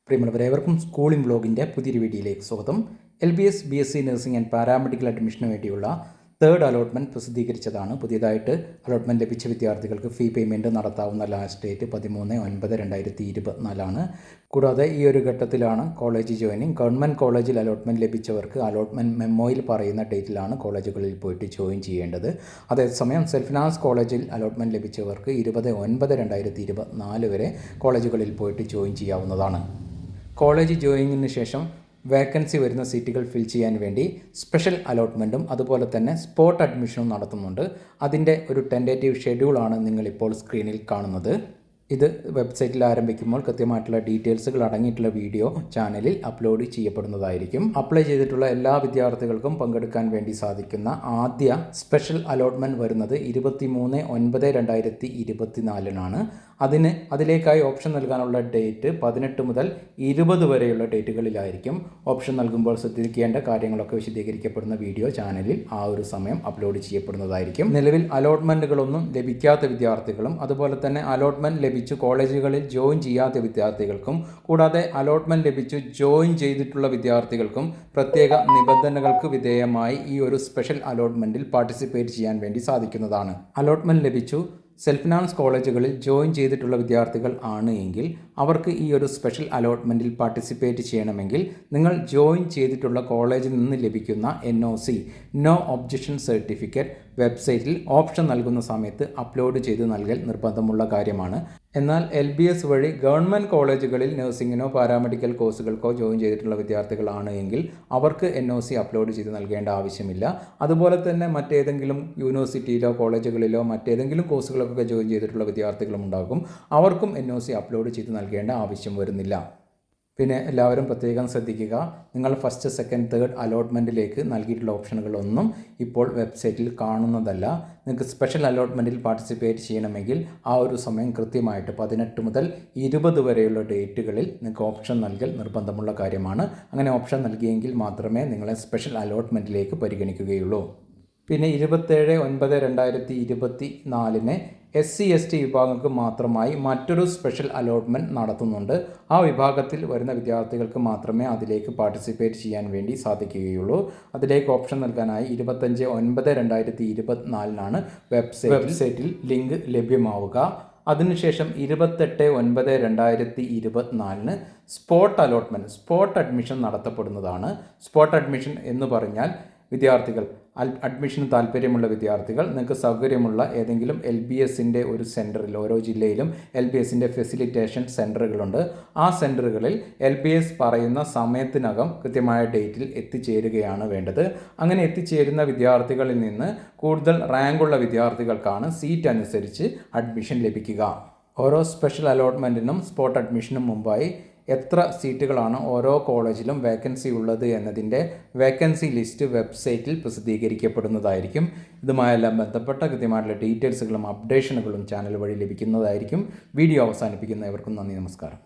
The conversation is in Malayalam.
പ്രിയമുള്ളവരേവർക്കും സ്കൂളിംഗ് വ്ലോഗിൻ്റെ പുതിയൊരു വീഡിയോയിലേക്ക് സ്വാഗതം. LBS BSc nursing and paramedical അഡ്മിഷന് വേണ്ടിയുള്ള തേർഡ് അലോട്ട്മെൻറ്റ് പ്രസിദ്ധീകരിച്ചതാണ്. പുതിയതായിട്ട് അലോട്ട്മെൻറ്റ് ലഭിച്ച വിദ്യാർത്ഥികൾക്ക് ഫീ പേയ്മെൻറ്റ് നടത്താവുന്ന ലാസ്റ്റ് ഡേറ്റ് 13/9/2024 കൂടാതെ ഈ ഒരു ഘട്ടത്തിലാണ് കോളേജ് ജോയിനിങ്. ഗവൺമെൻറ് കോളേജിൽ അലോട്ട്മെൻറ്റ് ലഭിച്ചവർക്ക് അലോട്ട്മെൻറ്റ് മെമ്മോയിൽ പറയുന്ന ഡേറ്റിലാണ് കോളേജുകളിൽ പോയിട്ട് ജോയിൻ ചെയ്യേണ്ടത്. അതേസമയം സെൽഫ് ഫിനാൻസ് കോളേജിൽ അലോട്ട്മെൻറ്റ് ലഭിച്ചവർക്ക് 20/9/2024 വരെ കോളേജുകളിൽ പോയിട്ട് ജോയിൻ ചെയ്യാവുന്നതാണ്. കോളേജ് ജോയിനിങ്ങിന് ശേഷം വേക്കൻസി വരുന്ന സീറ്റുകൾ ഫിൽ ചെയ്യാൻ വേണ്ടി സ്പെഷ്യൽ അലോട്ട്മെൻറ്റും അതുപോലെ തന്നെ സ്പോട്ട് അഡ്മിഷനും നടത്തുന്നുണ്ട്. അതിൻ്റെ ഒരു ടെൻറ്റേറ്റീവ് ഷെഡ്യൂളാണ് നിങ്ങളിപ്പോൾ സ്ക്രീനിൽ കാണുന്നത്. ഇത് വെബ്സൈറ്റിൽ ആരംഭിക്കുമ്പോൾ കൃത്യമായിട്ടുള്ള ഡീറ്റെയിൽസുകൾ അടങ്ങിയിട്ടുള്ള വീഡിയോ ചാനലിൽ അപ്ലോഡ് ചെയ്യപ്പെടുന്നതായിരിക്കും. അപ്ലൈ ചെയ്തിട്ടുള്ള എല്ലാ വിദ്യാർത്ഥികൾക്കും പങ്കെടുക്കാൻ വേണ്ടി സാധിക്കുന്ന ആദ്യ സ്പെഷ്യൽ അലോട്ട്മെൻറ്റ് വരുന്നത് 23/9/2024 അതിലേക്കായി ഓപ്ഷൻ നൽകാനുള്ള ഡേറ്റ് 18 മുതൽ 20 വരെയുള്ള ഡേറ്റുകളിലായിരിക്കും. ഓപ്ഷൻ നൽകുമ്പോൾ ശ്രദ്ധിക്കേണ്ട കാര്യങ്ങളൊക്കെ വിശദീകരിക്കപ്പെടുന്ന വീഡിയോ ചാനലിൽ ആ ഒരു സമയം അപ്ലോഡ് ചെയ്യപ്പെടുന്നതായിരിക്കും. നിലവിൽ അലോട്ട്മെൻറ്റുകളൊന്നും ലഭിക്കാത്ത വിദ്യാർത്ഥികളും അതുപോലെ തന്നെ അലോട്ട്മെൻറ്റ് ലഭിച്ചു കോളേജുകളിൽ ജോയിൻ ചെയ്യാത്ത വിദ്യാർത്ഥികൾക്കും കൂടാതെ അലോട്ട്മെൻറ്റ് ലഭിച്ചു ജോയിൻ ചെയ്തിട്ടുള്ള വിദ്യാർത്ഥികൾക്കും പ്രത്യേക നിബന്ധനകൾക്ക് വിധേയമായി ഈ ഒരു സ്പെഷ്യൽ അലോട്ട്മെൻറ്റിൽ പാർട്ടിസിപ്പേറ്റ് ചെയ്യാൻ വേണ്ടി സാധിക്കുന്നതാണ്. അലോട്ട്മെൻറ്റ് ലഭിച്ചു സെൽഫ് ഫിനാൻസ് കോളേജുകളിൽ ജോയിൻ ചെയ്തിട്ടുള്ള വിദ്യാർത്ഥികൾ ആണ് എങ്കിൽ അവർക്ക് ഈ ഒരു സ്പെഷ്യൽ അലോട്ട്മെൻറ്റിൽ പാർട്ടിസിപ്പേറ്റ് ചെയ്യണമെങ്കിൽ നിങ്ങൾ ജോയിൻ ചെയ്തിട്ടുള്ള കോളേജിൽ നിന്ന് ലഭിക്കുന്ന NOC നോ ഒബ്ജക്ഷൻ സർട്ടിഫിക്കറ്റ് വെബ്സൈറ്റിൽ ഓപ്ഷൻ നൽകുന്ന സമയത്ത് അപ്ലോഡ് ചെയ്ത് നൽകൽ നിർബന്ധമുള്ള കാര്യമാണ്. എന്നാൽ LBS വഴി ഗവൺമെൻറ് കോളേജുകളിൽ നഴ്സിങ്ങിനോ പാരാമെഡിക്കൽ കോഴ്സുകൾക്കോ ജോയിൻ ചെയ്തിട്ടുള്ള വിദ്യാർത്ഥികളാണ് എങ്കിൽ അവർക്ക് NOC അപ്ലോഡ് ചെയ്ത് നൽകേണ്ട ആവശ്യമില്ല. അതുപോലെ തന്നെ മറ്റേതെങ്കിലും യൂണിവേഴ്സിറ്റിയിലോ കോളേജുകളിലോ മറ്റേതെങ്കിലും കോഴ്സുകളൊക്കെ ജോയിൻ ചെയ്തിട്ടുള്ള വിദ്യാർത്ഥികളും ഉണ്ടാകും. അവർക്കും NOC അപ്ലോഡ് ചെയ്ത് നൽകേണ്ട ആവശ്യം വരുന്നില്ല. പിന്നെ എല്ലാവരും പ്രത്യേകം ശ്രദ്ധിക്കുക, നിങ്ങൾ ഫസ്റ്റ് സെക്കൻഡ് തേർഡ് അലോട്ട്മെൻറ്റിലേക്ക് നൽകിയിട്ടുള്ള ഓപ്ഷനുകളൊന്നും ഇപ്പോൾ വെബ്സൈറ്റിൽ കാണുന്നതല്ല. നിങ്ങൾക്ക് സ്പെഷ്യൽ അലോട്ട്മെൻറ്റിൽ പാർട്ടിസിപ്പേറ്റ് ചെയ്യണമെങ്കിൽ ആ ഒരു സമയം കൃത്യമായിട്ട് 18 മുതൽ 20 വരെയുള്ള ഡേറ്റുകളിൽ നിങ്ങൾക്ക് ഓപ്ഷൻ നൽകൽ നിർബന്ധമുള്ള കാര്യമാണ്. അങ്ങനെ ഓപ്ഷൻ നൽകിയെങ്കിൽ മാത്രമേ നിങ്ങളെ സ്പെഷ്യൽ അലോട്ട്മെൻറ്റിലേക്ക് പരിഗണിക്കുകയുള്ളൂ. പിന്നെ 27/9/2024 SC/ST വിഭാഗങ്ങൾക്ക് മാത്രമായി മറ്റൊരു സ്പെഷ്യൽ അലോട്ട്മെൻറ്റ് നടത്തുന്നുണ്ട്. ആ വിഭാഗത്തിൽ വരുന്ന വിദ്യാർത്ഥികൾക്ക് മാത്രമേ അതിലേക്ക് പാർട്ടിസിപ്പേറ്റ് ചെയ്യാൻ വേണ്ടി സാധിക്കുകയുള്ളൂ. അതിലേക്ക് ഓപ്ഷൻ നൽകാനായി 25/9/2024 വെബ്സൈറ്റിൽ ലിങ്ക് ലഭ്യമാവുക. അതിനുശേഷം 28/9/2024 സ്പോട്ട് അഡ്മിഷൻ നടത്തപ്പെടുന്നതാണ്. സ്പോട്ട് അഡ്മിഷൻ എന്ന് പറഞ്ഞാൽ വിദ്യാർത്ഥികൾ അഡ്മിഷന് താല്പര്യമുള്ള വിദ്യാർത്ഥികൾ നിങ്ങൾക്ക് സൗകര്യമുള്ള ഏതെങ്കിലും LBSൻ്റെ ഒരു സെൻറ്ററിൽ, ഓരോ ജില്ലയിലും LBSൻ്റെ ഫെസിലിറ്റേഷൻ സെൻറ്ററുകളുണ്ട്. ആ സെൻറ്ററുകളിൽ LBS പറയുന്ന സമയത്തിനകം കൃത്യമായ ഡേറ്റിൽ എത്തിച്ചേരുകയാണ് വേണ്ടത്. അങ്ങനെ എത്തിച്ചേരുന്ന വിദ്യാർത്ഥികളിൽ നിന്ന് കൂടുതൽ റാങ്കുള്ള വിദ്യാർത്ഥികൾക്കാണ് സീറ്റ് അനുസരിച്ച് അഡ്മിഷൻ ലഭിക്കുക. ഓരോ സ്പെഷ്യൽ അലോട്ട്മെൻറ്റിനും സ്പോട്ട് അഡ്മിഷനും മുമ്പായി എത്ര സീറ്റുകളാണ് ഓരോ കോളേജിലും വേക്കൻസി ഉള്ളത് എന്നതിൻ്റെ വേക്കൻസി ലിസ്റ്റ് വെബ്സൈറ്റിൽ പ്രസിദ്ധീകരിക്കപ്പെടുന്നതായിരിക്കും. ഇതുമായെല്ലാം ബന്ധപ്പെട്ട കൃത്യമായിട്ടുള്ള ഡീറ്റെയിൽസുകളും അപ്ഡേഷനുകളും ചാനൽ വഴി ലഭിക്കുന്നതായിരിക്കും. വീഡിയോ അവസാനിപ്പിക്കുന്നവർക്കും നന്ദി, നമസ്കാരം.